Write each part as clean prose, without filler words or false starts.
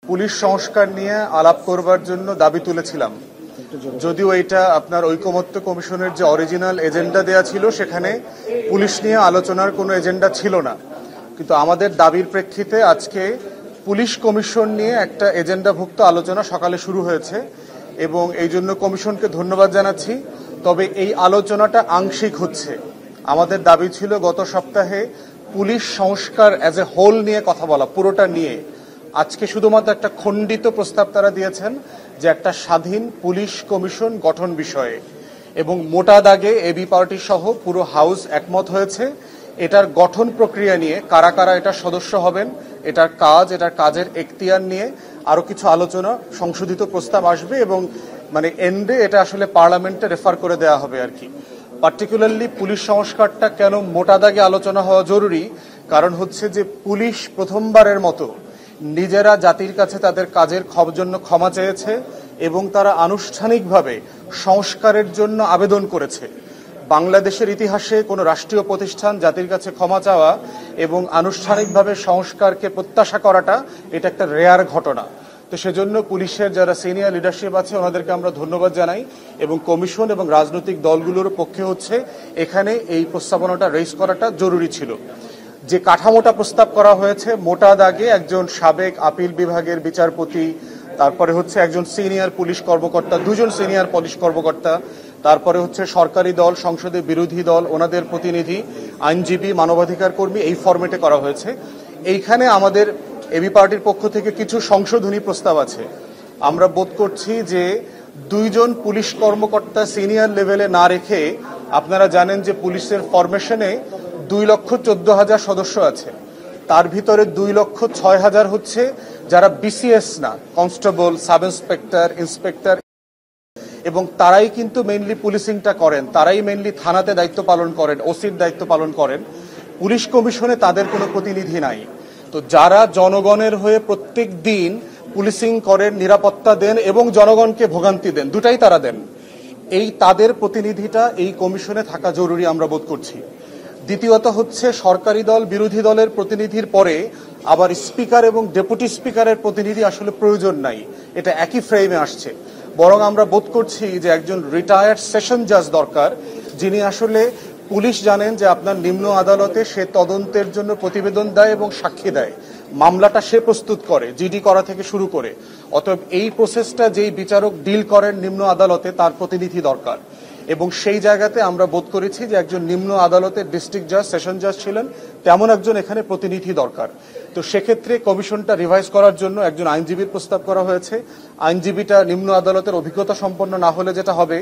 Police সংস্কার নিয়ে আলাপ করবার জন্য দাবি তুলেছিলাম, যদিও এটা আপনার ঐকমত্য কমিশনের যে অরিজিনাল এজেন্ডা দেয়া ছিল সেখানে পুলিশ নিয়ে আলোচনার কোনো এজেন্ডা ছিল না। কিন্তু আমাদের দাবির প্রেক্ষিতে আজকে পুলিশ কমিশন নিয়ে একটা এজেন্ডাভুক্ত আলোচনা সকালে শুরু হয়েছে এবং এই জন্য কমিশনকে ধন্যবাদ জানাচ্ছি। তবে এই আলোচনাটা আংশিক হচ্ছে। আমাদের দাবি ছিল গত সপ্তাহে পুলিশ সংস্কার অ্যাজ এ হোল নিয়ে কথা বলা, পুরোটা নিয়ে। আজকে শুধুমাত্র একটা খণ্ডিত প্রস্তাব তারা দিয়েছেন যে একটা স্বাধীন পুলিশ কমিশন গঠন বিষয়ে, এবং মোটা দাগে এবি পার্টি সহ পুরো হাউস একমত হয়েছে এটার গঠন প্রক্রিয়া নিয়ে, কারা কারা এটার সদস্য হবেন, এটার কাজের এখতিয়ার নিয়ে আরো কিছু আলোচনা, সংশোধিত প্রস্তাব আসবে এবং এন্ডে এটা আসলে পার্লামেন্টে রেফার করে দেওয়া হবে আর কি। পার্টিকুলারলি পুলিশ সংস্কারটা কেন মোটা দাগে আলোচনা হওয়া জরুরি, কারণ হচ্ছে যে পুলিশ প্রথমবারের মতো নিজেরা জাতির কাছে তাদের কাজের জন্য ক্ষমা চেয়েছে এবং তারা আনুষ্ঠানিকভাবে সংস্কারের জন্য আবেদন করেছে। বাংলাদেশের ইতিহাসে কোনো রাষ্ট্রীয় প্রতিষ্ঠান জাতির কাছে ক্ষমা চাওয়া এবং আনুষ্ঠানিকভাবে সংস্কারকে প্রত্যাশা করাটা এটা একটা রেয়ার ঘটনা। তো সেজন্য পুলিশের যারা সিনিয়র লিডারশিপ আছে ওনাদেরকে আমরা ধন্যবাদ জানাই এবং কমিশন এবং রাজনৈতিক দলগুলোর পক্ষে হচ্ছে এখানে এই প্রস্তাবনাটা রেজ করাটা জরুরি ছিল। যে কাঠামোটা প্রস্তাব করা হয়েছে মোটা দাগে একজন সাবেক আপিল বিভাগের বিচারপতি, তারপরে হচ্ছে একজন সিনিয়র পুলিশ কর্মকর্তা, দুজন সিনিয়র পুলিশ কর্মকর্তা, তারপরে হচ্ছে সরকারি দল, সংসদে বিরোধী দল, ওনাদের প্রতিনিধি, আইনজীবী, মানবাধিকার কর্মী, এই ফরম্যাটে করা হয়েছে। এইখানে আমাদের এবি পার্টির পক্ষ থেকে কিছু সংশোধনী প্রস্তাব আছে। আমরা বোধ করছি যে দুইজন পুলিশ কর্মকর্তা সিনিয়র লেভেলে না রেখে, আপনারা জানেন যে পুলিশের ফরমেশনে 2,14,000 সদস্য আছে, তার ভিতরে 2,06,000 হচ্ছে যারা বিসিএস না, কনস্টেবল, সাব ইন্সপেক্টর, ইন্সপেক্টর, এবং তারাই কিন্তু মেইনলি পুলিশিংটা করেন, তারাই মেইনলি থানাতে দায়িত্ব পালন করেন, ওসির দায়িত্ব পালন করেন। পুলিশ কমিশনে তাদের কোনো প্রতিনিধি নাই। তো যারা জনগণের হয়ে প্রত্যেক দিন পুলিশিং করেন, নিরাপত্তা দেন এবং জনগণকে ভোগান্তি দেন, দুটাই তারা দেন, এই তাদের প্রতিনিধিটা এই কমিশনে থাকা জরুরি আমরা বোধ করছি। দ্বিতীয়ত হচ্ছে সরকারি দল, বিরোধী দলের প্রতিনিধির পরে আবার স্পিকার এবং ডেপুটি স্পিকারের প্রতিনিধি আসলে প্রয়োজন নাই, এটা একই ফ্রেমে আসছে। বরং আমরা বোধ করছি যে একজন রিটায়ার্ড সেশন জাজ দরকার, যিনি আসলে পুলিশ জানেন যে আপনার নিম্ন আদালতে সে তদন্তের জন্য প্রতিবেদন দেয় এবং সাক্ষী দেয়, মামলাটা সে প্রস্তুত করে, জিডি করা থেকে শুরু করে। অতএব এই প্রসেসটা যেই বিচারক ডিল করেন নিম্ন আদালতে, তার প্রতিনিধি দরকার। এবং সেই জায়গাতে আমরা বোধ করেছি যে একজন নিম্ন আদালতের ডিস্ট্রিক্ট জাজ, সেশন জাজ ছিলেন, তেমন একজন এখানে প্রতিনিধি দরকার। তো সেক্ষেত্রে কমিশনটা রিভাইজ করার জন্য একজন আইনজীবীর প্রস্তাব করা হয়েছে। আইনজীবীটা নিম্ন আদালতের অভিজ্ঞতা সম্পন্ন না হলে যেটা হবে,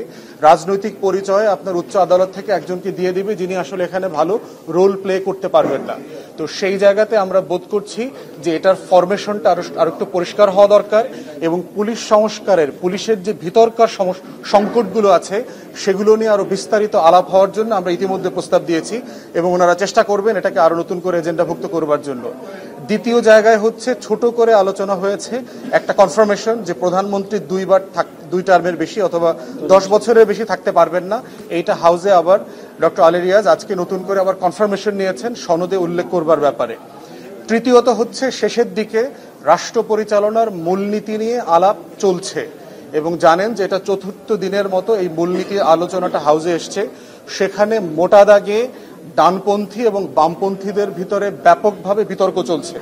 রাজনৈতিক পরিচয়ে আপনার উচ্চ আদালত থেকে একজনকে দিয়ে দিবে যিনি আসলে এখানে ভালো রোল প্লে করতে পারবেন না। তো সেই জায়গাতে আমরা বোধ করছি যে এটার ফরমেশনটা আরো একটু পরিষ্কার হওয়া দরকার এবং পুলিশ সংস্কারের, পুলিশের যে ভিতরকার সংকটগুলো আছে সেগুলো নিয়ে আরো বিস্তারিত আলাপ হওয়ার জন্য আমরা ইতিমধ্যে প্রস্তাব দিয়েছি এবং ওনারা চেষ্টা করবেন এটাকে আরো নতুন করে এজেন্ডাভুক্ত করবার জন্য। দ্বিতীয় জায়গায় হচ্ছে ছোট করে আলোচনা হয়েছে একটা কনফার্মেশন যে প্রধানমন্ত্রী দুই টার্মের বেশি অথবা 10 বছরের বেশি থাকতে পারবেন না। এইটা হাউসে আবার ডক্টর আলী রিয়াজ আজকে নতুন করে আবার কনফার্মেশন নিয়েছেন সনদে উল্লেখ করবার ব্যাপারে। তৃতীয়ত হচ্ছে শেষের দিকে রাষ্ট্র পরিচালনার মূলনীতি নিয়ে আলাপ চলছে এবং জানেন যে এটা চতুর্থ দিনের মতো এই মূলনীতি আলোচনাটা হাউসে এসছে। সেখানে মোটা দাগে ডানপন্থী এবং বামপন্থীদের ভিতরে ব্যাপকভাবে বিতর্ক চলছে।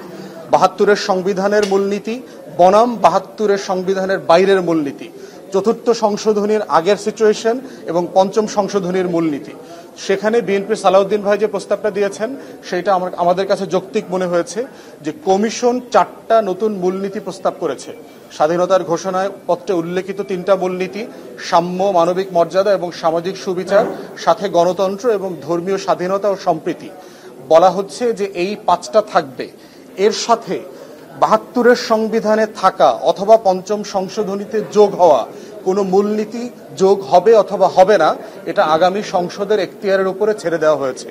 72-এর সংবিধানের মূলনীতি বনাম 72-এর সংবিধানের বাইরের মূলনীতি, চতুর্থ সংশোধনীর আগের সিচুয়েশন এবং পঞ্চম সংশোধনীর মূলনীতি। সেখানে বিএনপির সালাউদ্দিন ভাই যে প্রস্তাবটা দিয়েছেন সেটা আমাদের কাছে যৌক্তিক মনে হয়েছে যে কমিশন 4টা নতুন মূলনীতি প্রস্তাব করেছে। স্বাধীনতার ঘোষণায় পত্রে উল্লেখিত 3টা মূলনীতি, সাম্য, মানবিক মর্যাদা এবং সামাজিক সুবিচার, সাথে গণতন্ত্র এবং ধর্মীয় স্বাধীনতা ও সম্প্রীতি। বলা হচ্ছে যে এই 5টা থাকবে। এর সাথে 72-এর সংবিধানে থাকা অথবা পঞ্চম সংশোধনীতে যোগ হওয়া কোনো মূলনীতি যোগ হবে অথবা হবে না, এটা আগামী সংসদের এখতিয়ারের উপরে ছেড়ে দেওয়া হয়েছে।